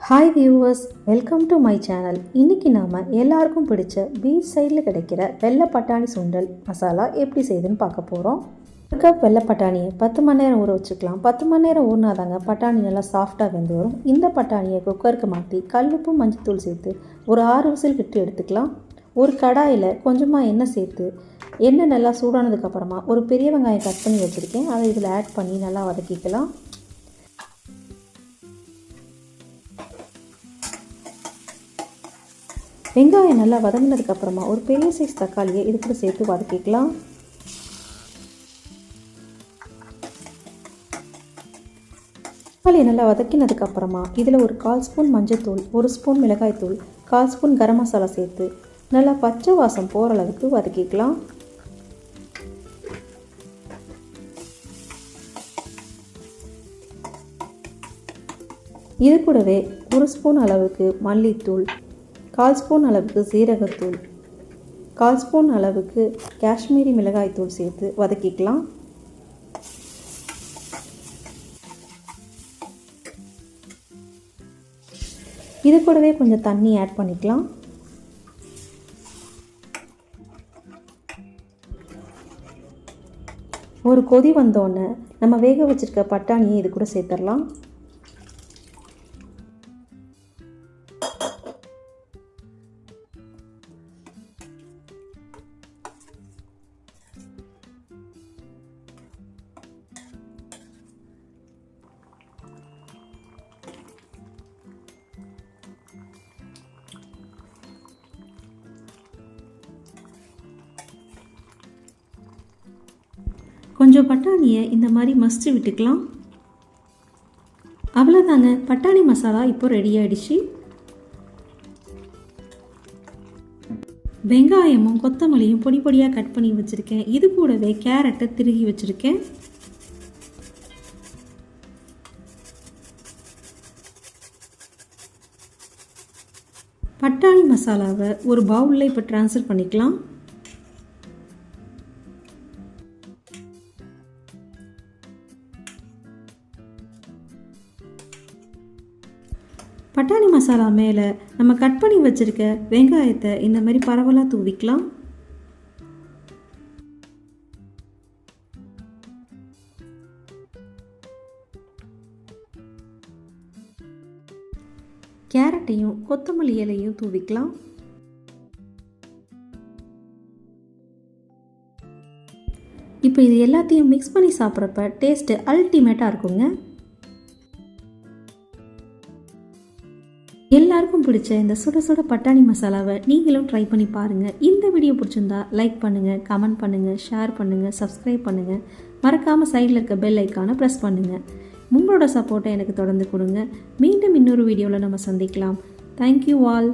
Hi viewers, welcome to my channel. இன்றைக்கி நாம் எல்லாருக்கும் பிடிச்ச பீச் சைடில் கிடைக்கிற வெள்ளை பட்டாணி சுண்டல் மசாலா எப்படி செய்யுதுன்னு பார்க்க போகிறோம். ஒரு கப் வெள்ளை பட்டாணியை 10 மணி நேரம் ஊற வச்சுக்கலாம். 10 மணி நேரம் ஊறினாதாங்க பட்டாணி நல்லா சாஃப்டாக வெந்து வரும். இந்த பட்டாணியை குக்கருக்கு மாற்றி கல்லுப்பு மஞ்சத்தூள் சேர்த்து ஒரு 6 விசில் விட்டு எடுத்துக்கலாம். ஒரு கடாயில் கொஞ்சமாக எண்ணெய் சேர்த்து எண்ணெய் நல்லா சூடானதுக்கப்புறமா ஒரு பெரிய வெங்காயம் கட் பண்ணி வச்சுருக்கேன். அதை இதில் ஆட் பண்ணி நல்லா வதக்கிக்கலாம். வெங்காயம் நல்லா வதங்கினதுக்கப்புறமா ஒரு பெரிய சைஸ் தக்காளியை இது கூட சேர்த்து வதக்கிக்கலாம். தக்காளியை நல்லா வதக்கினதுக்கப்புறமா இதில் ஒரு 1/4 ஸ்பூன் மஞ்சள்தூள், 1 ஸ்பூன் மிளகாய்த்தூள், 1/4 ஸ்பூன் கரம் மசாலா சேர்த்து நல்லா பச்சை வாசம் போகிற அளவுக்கு வதக்கிக்கலாம். இது கூடவே 1 ஸ்பூன் அளவுக்கு மல்லித்தூள், 1/4 ஸ்பூன் அளவுக்கு சீரகத்தூள், 1/4 ஸ்பூன் அளவுக்கு காஷ்மீரி மிளகாய்த்தூள் சேர்த்து வதக்கிக்கலாம். இது கூடவே கொஞ்சம் தண்ணி ஆட் பண்ணிக்கலாம். ஒரு கொதி வந்தோடனே நம்ம வேக வச்சிருக்க பட்டாணியை இது கூட சேர்த்துடலாம். கொஞ்சம் பட்டாணியை இந்த மாதிரி மசிச்சு விட்டுக்கலாம். அவ்வளோதாங்க, பட்டாணி மசாலா இப்போ ரெடி ஆகிடுச்சு. வெங்காயமும் கொத்தமல்லியும் பொடி பொடியாக கட் பண்ணி வச்சுருக்கேன். இது கூடவே கேரட்டை திருகி வச்சுருக்கேன். பட்டாணி மசாலாவை ஒரு பவுலில் இப்போ ட்ரான்ஸ்ஃபர் பண்ணிக்கலாம். பட்டாணி மசாலா மேலே நம்ம கட் பண்ணி வச்சுருக்க வெங்காயத்தை இந்த மாதிரி பரவலாக தூவிக்கலாம். கேரட்டையும் கொத்தமல்லி இலையும் தூவிக்கலாம். இப்போ இது எல்லாத்தையும் மிக்ஸ் பண்ணி சாப்பிட்றப்ப டேஸ்ட்டு அல்டிமேட்டாக இருக்குங்க. எல்லாருக்கும் பிடிச்ச இந்த சுட சுட பட்டாணி மசாலாவை நீங்களும் ட்ரை பண்ணி பாருங்கள். இந்த வீடியோ பிடிச்சிருந்தா லைக் பண்ணுங்கள், கமெண்ட் பண்ணுங்கள், ஷேர் பண்ணுங்கள், சப்ஸ்கிரைப் பண்ணுங்கள். மறக்காமல் சைடில் இருக்க பெல் ஐக்கானை ப்ரெஸ் பண்ணுங்கள். உங்களோட சப்போர்ட்டை எனக்கு தொடர்ந்து கொடுங்க. மீண்டும் இன்னொரு வீடியோவில் நம்ம சந்திக்கலாம். Thank you all.